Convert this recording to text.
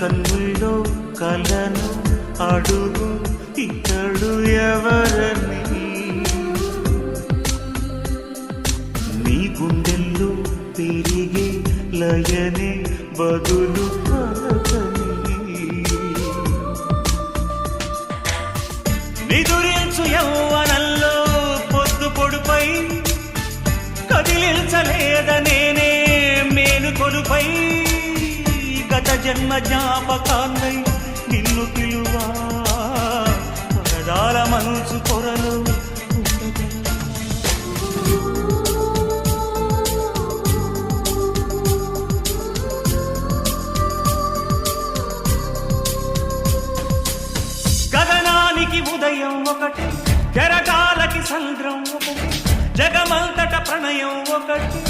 కన్నుల్లో కలను అడుగు ఇతడు ఎవరని, నీ గుండెల్లో పెరిగే లయనే బదులు పలకని. నిదురించు యౌవనంలో పొద్దు పొడుపై కదిలించలేదనేనే మేలు కొలుపై, గత జన్మ జ్ఞాపకాన్నై నిన్ను పిలువా పరదాల మనసు పొరలు గగనానికి ఉదయం ఒకటి, కెరటాలకి సంద్రం ఒకటి, జగమంతట ప్రణయం ఒకటి.